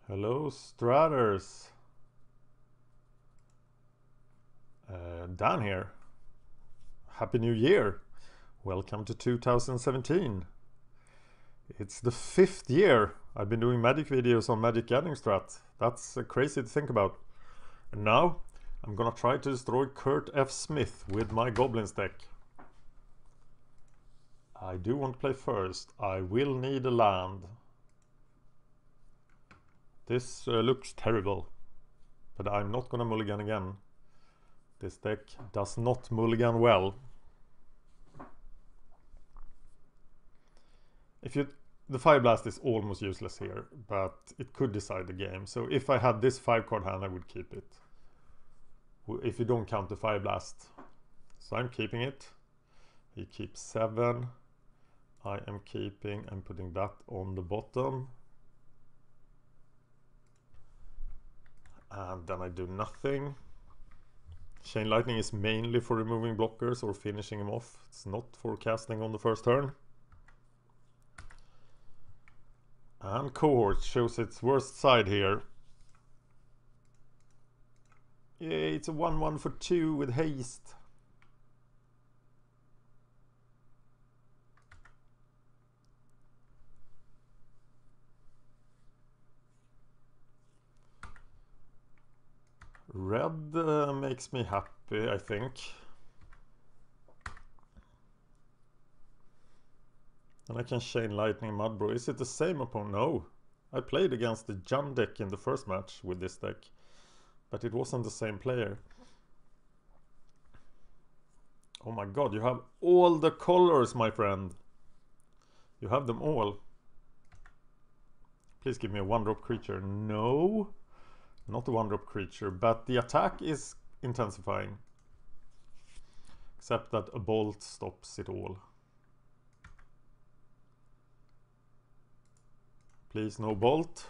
Hello, Straters. Dan here. Happy New Year. Welcome to 2017. It's the 5th year I've been doing Magic videos on Magic Gathering Strat. That's crazy to think about. And now I'm gonna try to destroy Kurt F. Smith with my Goblins deck. I do want to play first. I will need a land. This looks terrible, but I'm not gonna mulligan again. This deck does not mulligan well. The Fire Blast is almost useless here, but it could decide the game. So if I had this 5-card hand, I would keep it. If you don't count the Fire Blast. So I'm keeping it. He keeps 7. I am keeping and putting that on the bottom. And then I do nothing. Chain Lightning is mainly for removing blockers or finishing them off. It's not for casting on the first turn. And Cohort shows its worst side here. Yay, it's a 1/1 for 2 with haste. Red makes me happy, I think. And I can Chain Lightning Mudbro. Is it the same opponent? No. I played against the Jun deck in the first match with this deck. But it wasn't the same player. Oh my god, you have all the colors, my friend. You have them all. Please give me a 1-drop creature. No. Not a 1-drop creature, but the attack is intensifying. Except that a bolt stops it all. Please, no bolt.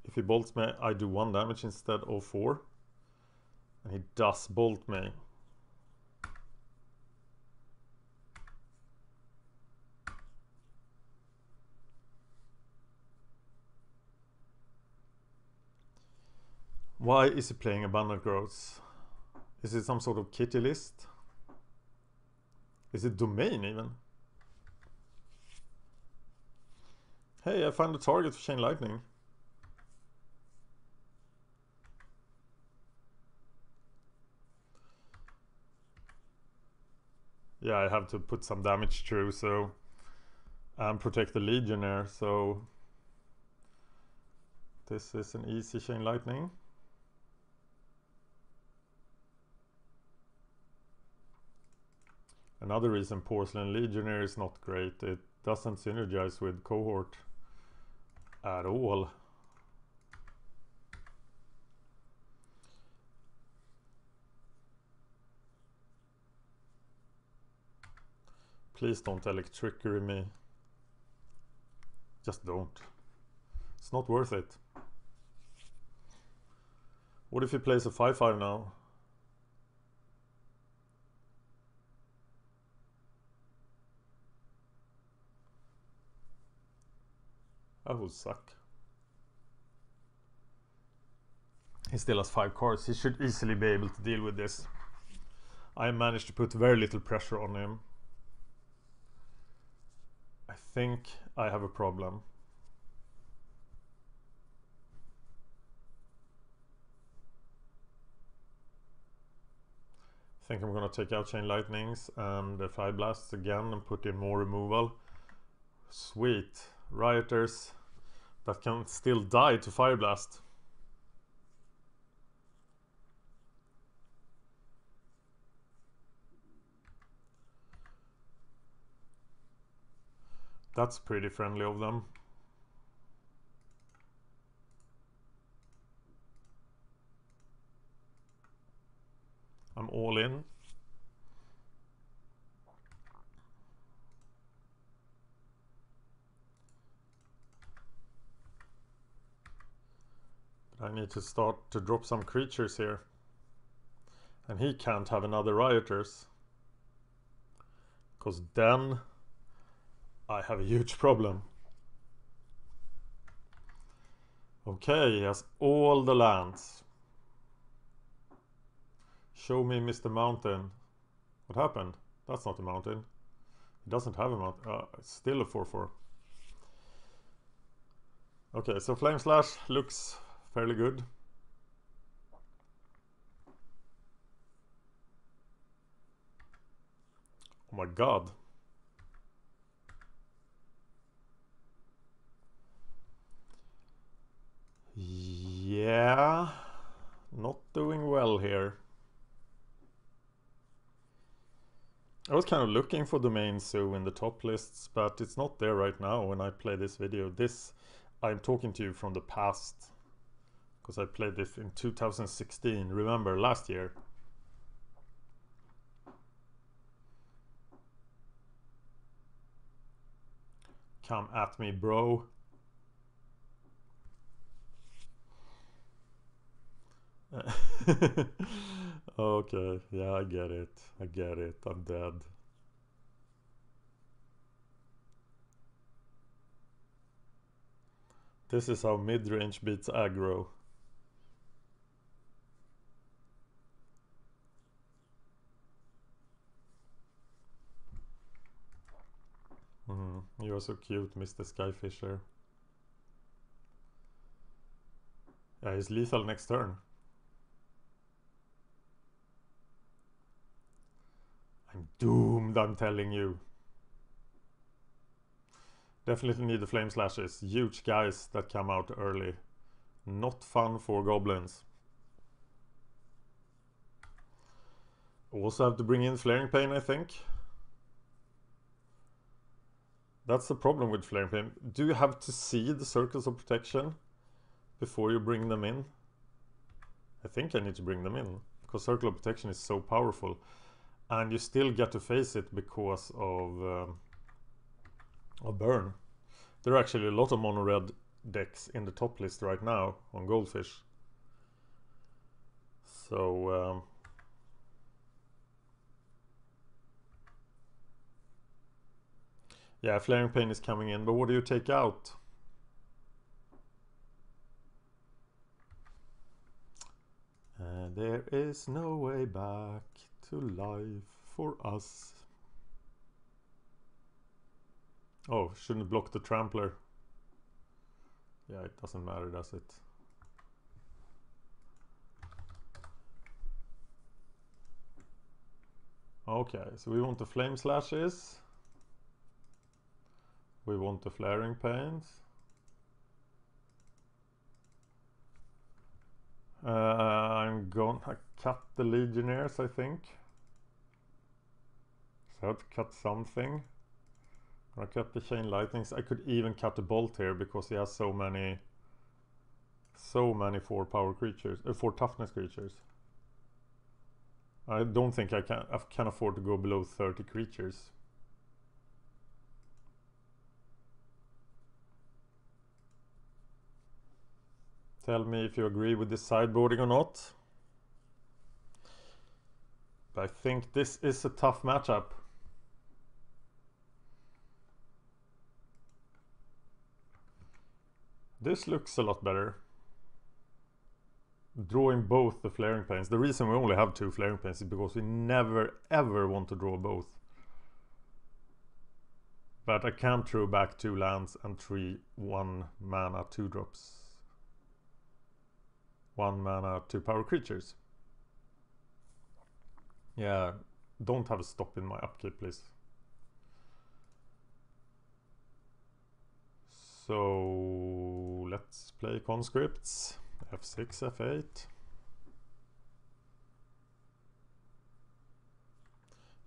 If he bolts me, I do 1 damage instead of 4. And he does bolt me. Why is he playing Abundant Growths? Is it some sort of kitty list? Is it domain even? Hey, I found a target for Chain Lightning. Yeah, I have to put some damage through, so... and protect the Legionnaire, so... this is an easy Chain Lightning. Another reason Porcelain Legionnaire is not great, it doesn't synergize with Cohort at all. Please don't electrickery me. Just don't. It's not worth it. What if he plays a 5/5 now? That would suck. He still has 5 cards. He should easily be able to deal with this. I managed to put very little pressure on him. I think I have a problem. I think I'm gonna take out Chain Lightnings and the Fire Blasts again and put in more removal. Sweet. Rioters that can still die to Fire Blast. That's pretty friendly of them. I'm all in. I need to start to drop some creatures here. And he can't have another Rioters. Because then I have a huge problem. Okay, he has all the lands. Show me Mr. Mountain. What happened? That's not a mountain. He doesn't have a mountain. It's still a 4/4. Okay, so Flame Slash looks fairly good. Oh my god. Yeah, not doing well here. I was kind of looking for domain zoo in the top lists, but it's not there right now when I play this video. I'm talking to you from the past, because I played this in 2016, remember, last year. Come at me, bro. Okay, yeah, I get it. I'm dead. This is how mid-range beats aggro. You're so cute, Mr. Skyfisher. Yeah, he's lethal next turn. I'm doomed, I'm telling you. Definitely need the Flame Slashes. Huge guys that come out early. Not fun for goblins. Also have to bring in Flaring Pain, I think. That's the problem with Flaring Pain. Do you have to see the circles of protection before you bring them in? I think I need to bring them in, because Circle of Protection is so powerful. And you still get to face it because of burn. There are actually a lot of mono red decks in the top list right now on Goldfish. So yeah, Flaring Pain is coming in, but what do you take out? And there is no way back to life for us. Oh, shouldn't block the Trampler. Yeah, it doesn't matter, does it? Okay, so we want the Flame Slashes. We want the Flaring Pains. I'm gonna cut the Legionnaires, I think. So I have to cut something. I cut the Chain Lightnings. I could even cut the Bolt here because he has so many 4 power creatures, 4 toughness creatures. I don't think I can afford to go below 30 creatures. Tell me if you agree with this sideboarding or not. But I think this is a tough matchup. This looks a lot better. Drawing both the Flaring Pains. The reason we only have 2 Flaring Pains is because we never ever want to draw both. But I can't throw back 2 lands and 3 1 mana 2-drops. 1 mana 2 power creatures. Yeah, don't have a stop in my upkeep, please. So let's play conscripts. F6, F8.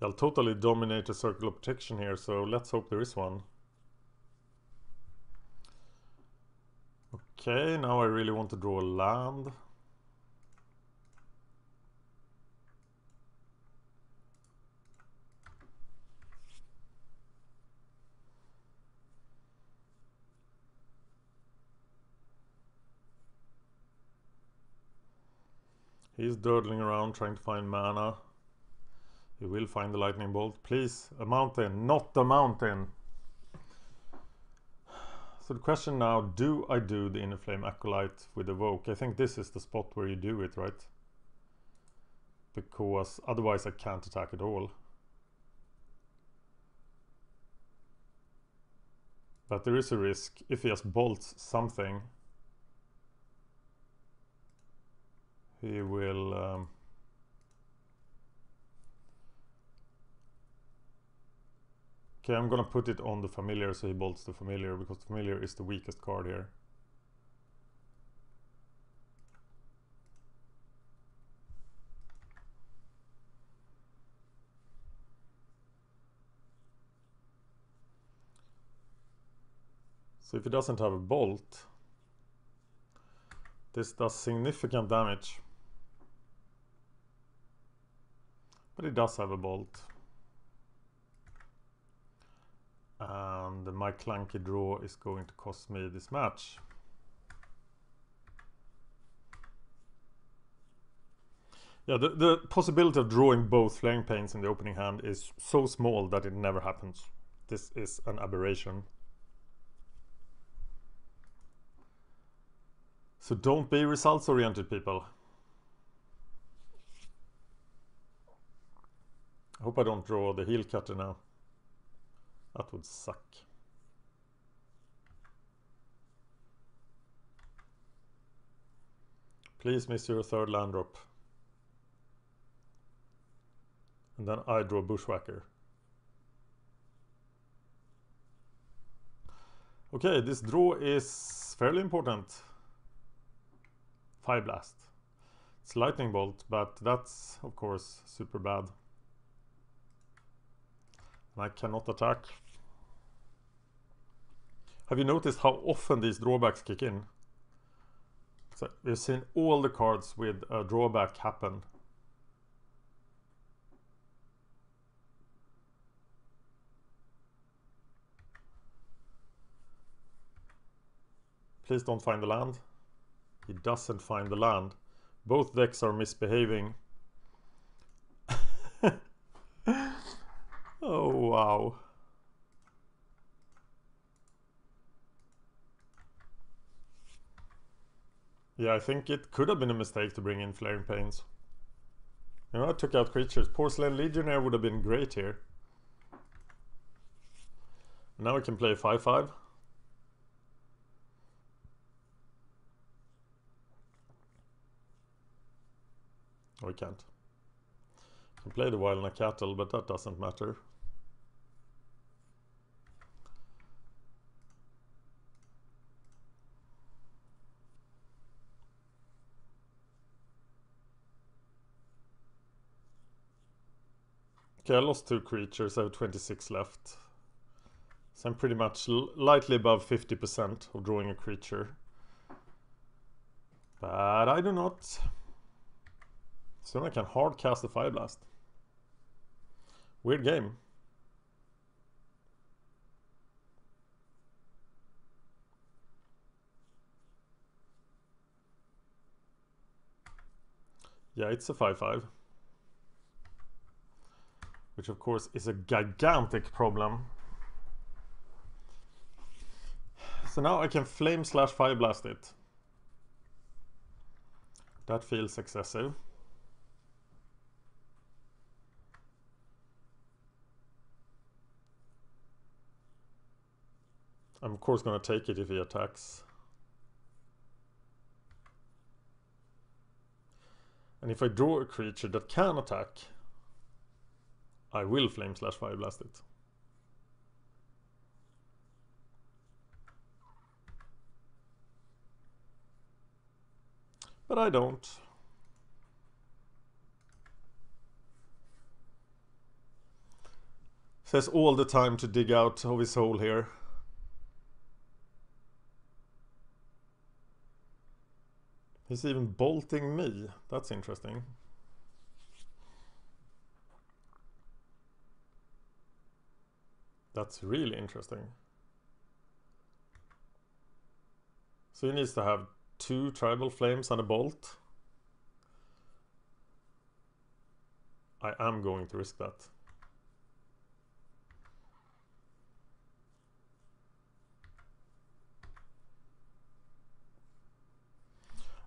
I'll totally dominate the Circle of Protection here, so let's hope there is one. Okay, now I really want to draw a land. He's dawdling around trying to find mana. He will find the Lightning Bolt. Please, a mountain, not a mountain. So the question now, do I do the Inner Flame Acolyte with Evoke? I think this is the spot where you do it, right? Because otherwise I can't attack at all. But there is a risk if he just bolts something. He will... Okay, I'm gonna put it on the familiar so he bolts the familiar, because the familiar is the weakest card here. So if he doesn't have a bolt, this does significant damage. But he does have a bolt. And my clunky draw is going to cost me this match. Yeah, the possibility of drawing both Flaring Pains in the opening hand is so small that it never happens. This is an aberration. So don't be results oriented, people. I hope I don't draw the heel cutter now. That would suck. Please miss your third land drop. And then I draw Bushwhacker. Okay, this draw is fairly important. Fire Blast. It's Lightning Bolt, but that's of course super bad. And I cannot attack. Have you noticed how often these drawbacks kick in? So we've seen all the cards with a drawback happen. Please don't find the land. He doesn't find the land. Both decks are misbehaving. Oh, wow. Yeah, I think it could have been a mistake to bring in Flaring Pains. You know, I took out creatures. Porcelain Legionnaire would have been great here. Now we can play 5/5. Oh, we can't. We can play the Wild Cattle, but that doesn't matter. Okay, I lost 2 creatures, I have 26 left. So I'm pretty much lightly above 50% of drawing a creature. But I do not. Soon I can hard cast the Fire Blast. Weird game. Yeah, it's a 5/5. Which of course is a gigantic problem. So now I can Flame/Fire Blast it. That feels excessive. I'm of course going to take it if he attacks. And if I draw a creature that can attack, I will Flame/Fire Blast it. But I don't. Says all the time to dig out of his hole here. He's even bolting me. That's interesting. That's really interesting. So he needs to have 2 Tribal Flames and a bolt. I am going to risk that.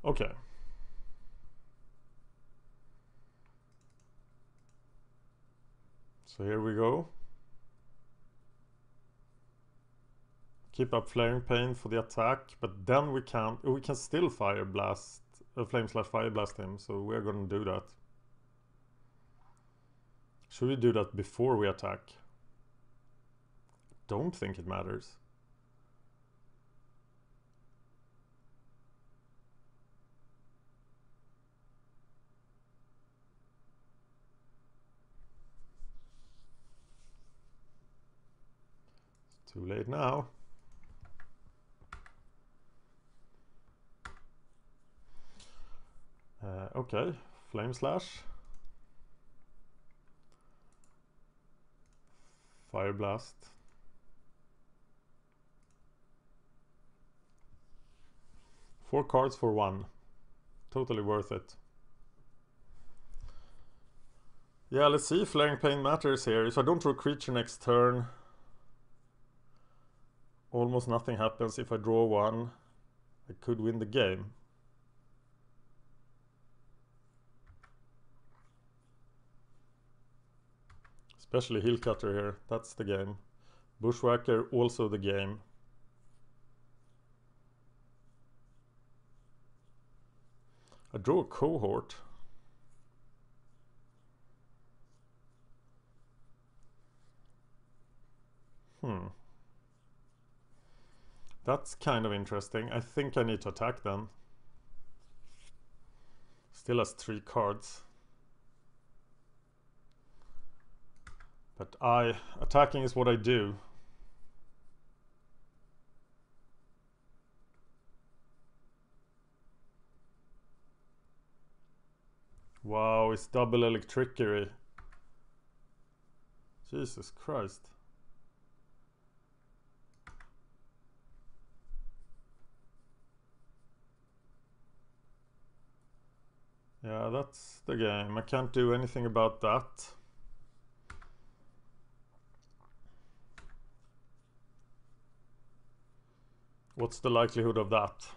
Okay. So here we go. Keep up Flaring Pain for the attack, but then we can still Fire Blast, Flame/Fire Blast him, so we're gonna do that. Should we do that before we attack? Don't think it matters. It's too late now. Okay, Flame Slash. Fire Blast. Four cards for one. Totally worth it. Yeah, let's see if Flaring Pain matters here. If I don't draw a creature next turn, almost nothing happens. If I draw one, I could win the game. Especially Heel Cutter here, that's the game. Bushwhacker, also the game. I draw a Cohort. That's kind of interesting. I think I need to attack then. Still has 3 cards. But attacking is what I do. Wow, it's double Electrickery. Jesus Christ. Yeah, that's the game. I can't do anything about that. What's the likelihood of that?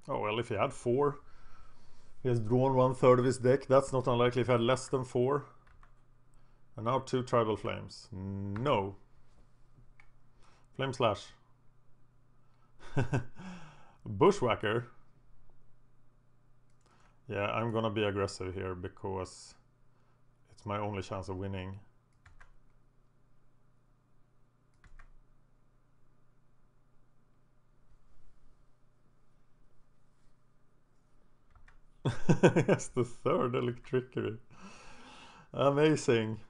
Oh well, if he had 4, he has drawn 1/3 of his deck. That's not unlikely if he had less than 4. And now 2 Tribal Flames. No. Flame Slash. Bushwhacker. Yeah, I'm gonna be aggressive here because it's my only chance of winning. Yes, the 3rd Electrickery. Amazing.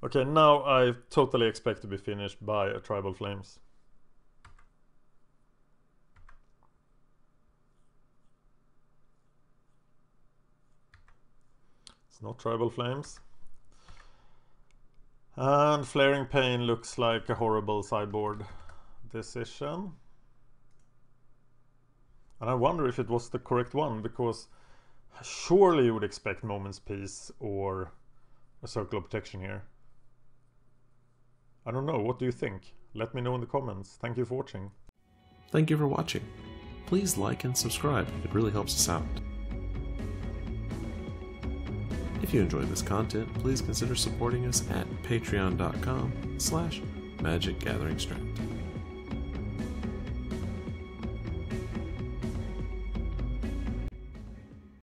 Okay, now I totally expect to be finished by a Tribal Flames. It's not Tribal Flames. And Flaring Pain looks like a horrible sideboard decision. And I wonder if it was the correct one, because surely you would expect Moment's Peace or a Circle of Protection here. I don't know, what do you think? Let me know in the comments. Thank you for watching. Thank you for watching. Please like and subscribe, it really helps us out. If you enjoyed this content, please consider supporting us at patreon.com/magicgatheringstrand.